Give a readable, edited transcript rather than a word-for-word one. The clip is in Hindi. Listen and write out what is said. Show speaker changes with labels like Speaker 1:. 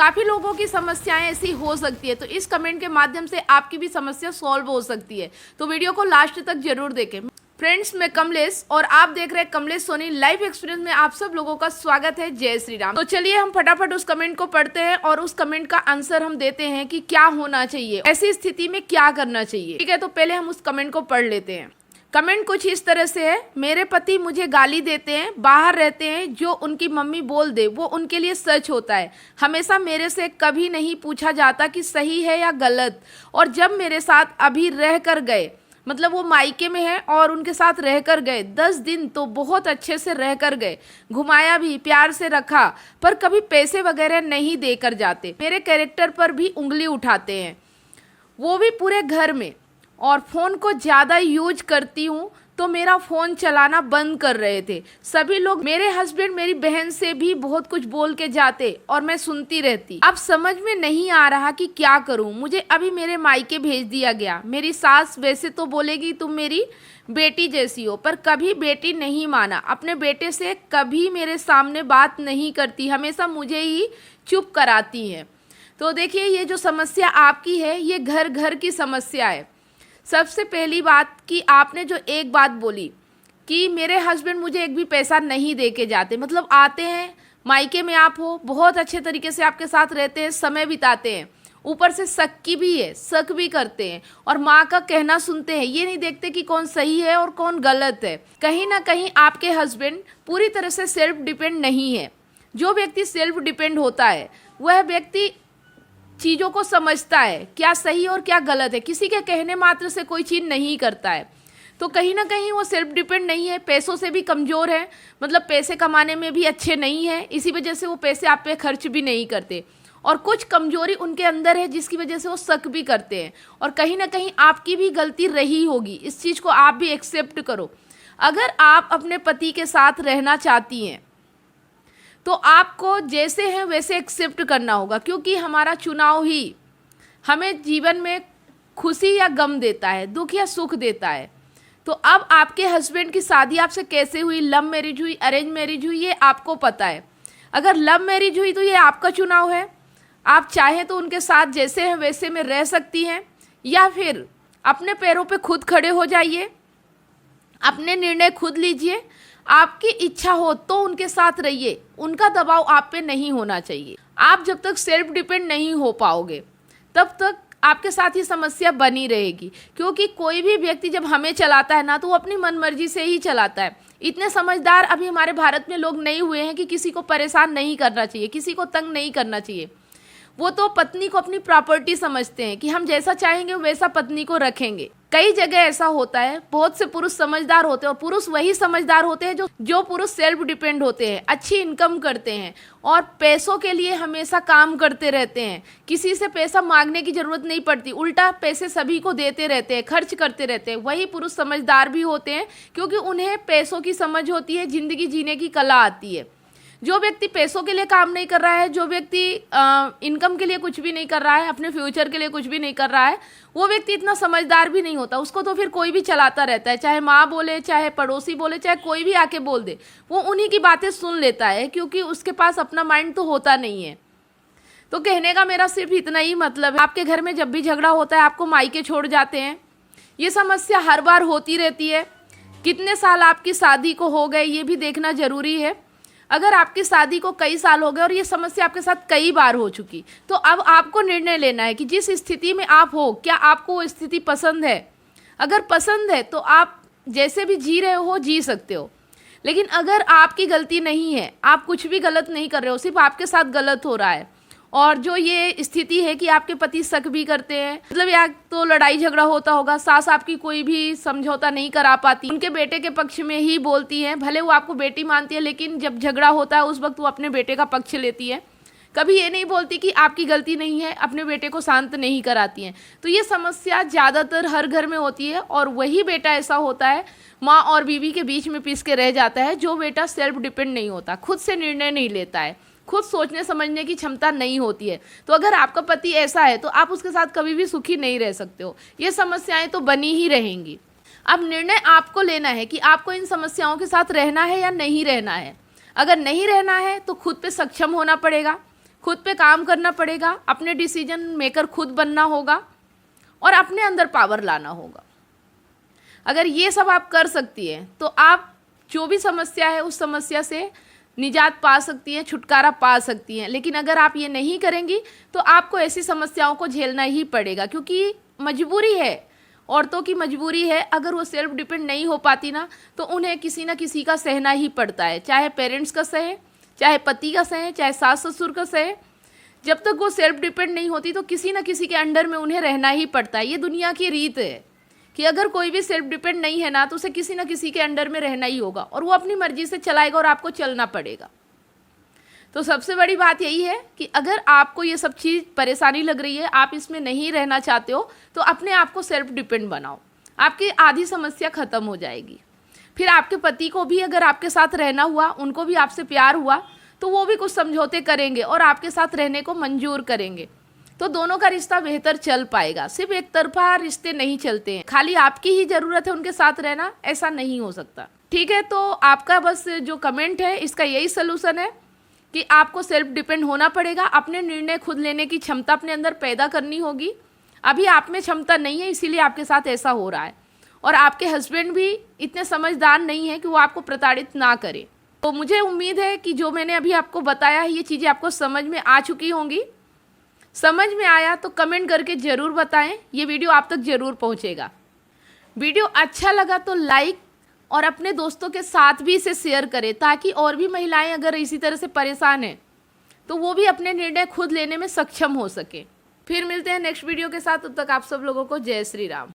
Speaker 1: काफ़ी लोगों की समस्याएं ऐसी हो सकती है, तो इस कमेंट के माध्यम से आपकी भी समस्या सॉल्व हो सकती है। तो वीडियो को लास्ट तक जरूर देखें। फ्रेंड्स, मैं कमलेश और आप देख रहे हैं कमलेश सोनी लाइफ एक्सपीरियंस में। आप सब लोगों का स्वागत है। जय श्री राम। तो चलिए हम फटाफट उस कमेंट को पढ़ते हैं और उस कमेंट का आंसर हम देते हैं कि क्या होना चाहिए, ऐसी स्थिति में क्या करना चाहिए। ठीक है, तो पहले हम उस कमेंट को पढ़ लेते हैं। कमेंट कुछ इस तरह से है। मेरे पति मुझे गाली देते हैं, बाहर रहते हैं, जो उनकी मम्मी बोल दे वो उनके लिए सच होता है। हमेशा मेरे से कभी नहीं पूछा जाता कि सही है या गलत। और जब मेरे साथ अभी रह कर गए, मतलब वो मायके में है और उनके साथ रह कर गए 10 दिन, तो बहुत अच्छे से रह कर गए, घुमाया भी, प्यार से रखा, पर कभी पैसे वगैरह नहीं देकर जाते। मेरे कैरेक्टर पर भी उंगली उठाते हैं, वो भी पूरे घर में। और फ़ोन को ज़्यादा यूज करती हूँ तो मेरा फ़ोन चलाना बंद कर रहे थे सभी लोग। मेरे हस्बैंड मेरी बहन से भी बहुत कुछ बोल के जाते और मैं सुनती रहती। अब समझ में नहीं आ रहा कि क्या करूँ। मुझे अभी मेरे मायके भेज दिया गया। मेरी सास वैसे तो बोलेगी तुम मेरी बेटी जैसी हो, पर कभी बेटी नहीं माना। अपने बेटे से कभी मेरे सामने बात नहीं करती, हमेशा मुझे ही चुप कराती है। तो देखिए, ये जो समस्या आपकी है ये घर घर की समस्या है। सबसे पहली बात कि आपने जो एक बात बोली कि मेरे हस्बैंड मुझे एक भी पैसा नहीं दे के जाते, मतलब आते हैं, मायके में आप हो, बहुत अच्छे तरीके से आपके साथ रहते हैं, समय बिताते हैं, ऊपर से शक की भी है, शक भी करते हैं और माँ का कहना सुनते हैं। ये नहीं देखते कि कौन सही है और कौन गलत है। कहीं ना कहीं आपके हस्बैंड पूरी तरह से सेल्फ डिपेंड नहीं है। जो व्यक्ति सेल्फ डिपेंड होता है वह व्यक्ति चीज़ों को समझता है, क्या सही और क्या गलत है, किसी के कहने मात्र से कोई चीज़ नहीं करता है। तो कहीं ना कहीं वो सेल्फ डिपेंड नहीं है, पैसों से भी कमज़ोर है, मतलब पैसे कमाने में भी अच्छे नहीं है, इसी वजह से वो पैसे आप पे खर्च भी नहीं करते। और कुछ कमजोरी उनके अंदर है जिसकी वजह से वो शक भी करते हैं। और कहीं ना कहीं आपकी भी गलती रही होगी, इस चीज़ को आप भी एक्सेप्ट करो। अगर आप अपने पति के साथ रहना चाहती हैं तो आपको जैसे हैं वैसे एक्सेप्ट करना होगा, क्योंकि हमारा चुनाव ही हमें जीवन में खुशी या गम देता है, दुख या सुख देता है। तो अब आपके हस्बैंड की शादी आपसे कैसे हुई, लव मैरिज हुई, अरेंज मैरिज हुई, ये आपको पता है। अगर लव मैरिज हुई तो ये आपका चुनाव है। आप चाहें तो उनके साथ जैसे हैं वैसे में रह सकती हैं, या फिर अपने पैरों पे खुद खड़े हो जाइए, अपने निर्णय खुद लीजिए। आपकी इच्छा हो तो उनके साथ रहिए, उनका दबाव आप पे नहीं होना चाहिए। आप जब तक सेल्फ डिपेंड नहीं हो पाओगे तब तक आपके साथ ही समस्या बनी रहेगी। क्योंकि कोई भी व्यक्ति जब हमें चलाता है ना, तो वो अपनी मनमर्जी से ही चलाता है। इतने समझदार अभी हमारे भारत में लोग नहीं हुए हैं कि किसी को परेशान नहीं करना चाहिए, किसी को तंग नहीं करना चाहिए। वो तो पत्नी को अपनी प्रॉपर्टी समझते हैं कि हम जैसा चाहेंगे वैसा पत्नी को रखेंगे। कई जगह ऐसा होता है, बहुत से पुरुष समझदार होते हैं और पुरुष वही समझदार होते हैं जो पुरुष सेल्फ डिपेंड होते हैं, अच्छी इनकम करते हैं और पैसों के लिए हमेशा काम करते रहते हैं। किसी से पैसा मांगने की जरूरत नहीं पड़ती, उल्टा पैसे सभी को देते रहते हैं, खर्च करते रहते हैं। वही पुरुष समझदार भी होते हैं, क्योंकि उन्हें पैसों की समझ होती है, जिंदगी जीने की कला आती है। जो व्यक्ति पैसों के लिए काम नहीं कर रहा है, जो व्यक्ति इनकम के लिए कुछ भी नहीं कर रहा है, अपने फ्यूचर के लिए कुछ भी नहीं कर रहा है, वो व्यक्ति इतना समझदार भी नहीं होता। उसको तो फिर कोई भी चलाता रहता है, चाहे माँ बोले, चाहे पड़ोसी बोले, चाहे कोई भी आके बोल दे, वो उन्हीं की बातें सुन लेता है, क्योंकि उसके पास अपना माइंड तो होता नहीं है। तो कहने का मेरा सिर्फ इतना ही मतलब है, आपके घर में जब भी झगड़ा होता है आपको मायके छोड़ जाते हैं। ये समस्या हर बार होती रहती है। कितने साल आपकी शादी को हो गए ये भी देखना जरूरी है। अगर आपकी शादी को कई साल हो गए और ये समस्या आपके साथ कई बार हो चुकी, तो अब आपको निर्णय लेना है कि जिस स्थिति में आप हो, क्या आपको वो स्थिति पसंद है। अगर पसंद है तो आप जैसे भी जी रहे हो जी सकते हो। लेकिन अगर आपकी गलती नहीं है, आप कुछ भी गलत नहीं कर रहे हो, सिर्फ आपके साथ गलत हो रहा है, और जो ये स्थिति है कि आपके पति शक भी करते हैं, मतलब या तो लड़ाई झगड़ा होता होगा, सास आपकी कोई भी समझौता नहीं करा पाती, उनके बेटे के पक्ष में ही बोलती है, भले वो आपको बेटी मानती है, लेकिन जब झगड़ा होता है उस वक्त वो अपने बेटे का पक्ष लेती है। कभी ये नहीं बोलती कि आपकी गलती नहीं है, अपने बेटे को शांत नहीं कराती हैं। तो ये समस्या ज़्यादातर हर घर में होती है, और वही बेटा ऐसा होता है, माँ और बीवी के बीच में पिस के रह जाता है, जो बेटा सेल्फ डिपेंड नहीं होता, खुद से निर्णय नहीं लेता है, खुद सोचने समझने की क्षमता नहीं होती है। तो अगर आपका पति ऐसा है तो आप उसके साथ कभी भी सुखी नहीं रह सकते हो। ये समस्याएं तो बनी ही रहेंगी। अब निर्णय आपको लेना है कि आपको इन समस्याओं के साथ रहना है या नहीं रहना है। अगर नहीं रहना है तो खुद पे सक्षम होना पड़ेगा, खुद पे काम करना पड़ेगा, अपने डिसीजन मेकर खुद बनना होगा और अपने अंदर पावर लाना होगा। अगर ये सब आप कर सकती हैं तो आप जो भी समस्या है उस समस्या से निजात पा सकती हैं, छुटकारा पा सकती हैं। लेकिन अगर आप ये नहीं करेंगी तो आपको ऐसी समस्याओं को झेलना ही पड़ेगा, क्योंकि मजबूरी है, औरतों की मजबूरी है। अगर वो सेल्फ डिपेंड नहीं हो पाती ना तो उन्हें किसी ना किसी का सहना ही पड़ता है, चाहे पेरेंट्स का सहे, चाहे पति का सहे, चाहे सास ससुर का सहे। जब तक वो सेल्फ डिपेंड नहीं होती तो किसी ना किसी के अंडर में उन्हें रहना ही पड़ता है। ये दुनिया की रीत है कि अगर कोई भी सेल्फ डिपेंड नहीं है ना तो उसे किसी ना किसी के अंडर में रहना ही होगा और वो अपनी मर्जी से चलाएगा और आपको चलना पड़ेगा। तो सबसे बड़ी बात यही है कि अगर आपको ये सब चीज़ परेशानी लग रही है, आप इसमें नहीं रहना चाहते हो, तो अपने आप को सेल्फ डिपेंड बनाओ, आपकी आधी समस्या ख़त्म हो जाएगी। फिर आपके पति को भी अगर आपके साथ रहना हुआ, उनको भी आपसे प्यार हुआ, तो वो भी कुछ समझौते करेंगे और आपके साथ रहने को मंजूर करेंगे, तो दोनों का रिश्ता बेहतर चल पाएगा। सिर्फ एक तरफा रिश्ते नहीं चलते हैं, खाली आपकी ही ज़रूरत है उनके साथ रहना, ऐसा नहीं हो सकता। ठीक है, तो आपका बस जो कमेंट है इसका यही सलूशन है कि आपको सेल्फ डिपेंड होना पड़ेगा, अपने निर्णय खुद लेने की क्षमता अपने अंदर पैदा करनी होगी। अभी आप में क्षमता नहीं है, इसीलिए आपके साथ ऐसा हो रहा है। और आपके हस्बैंड भी इतने समझदार नहीं है कि वो आपको प्रताड़ित ना करे। तो मुझे उम्मीद है कि जो मैंने अभी आपको बताया है ये चीज़ें आपको समझ में आ चुकी होंगी। समझ में आया तो कमेंट करके ज़रूर बताएं, ये वीडियो आप तक ज़रूर पहुंचेगा। वीडियो अच्छा लगा तो लाइक और अपने दोस्तों के साथ भी इसे शेयर करें, ताकि और भी महिलाएं अगर इसी तरह से परेशान हैं तो वो भी अपने निर्णय खुद लेने में सक्षम हो सके। फिर मिलते हैं नेक्स्ट वीडियो के साथ, तब तक आप सब लोगों को जय श्री राम।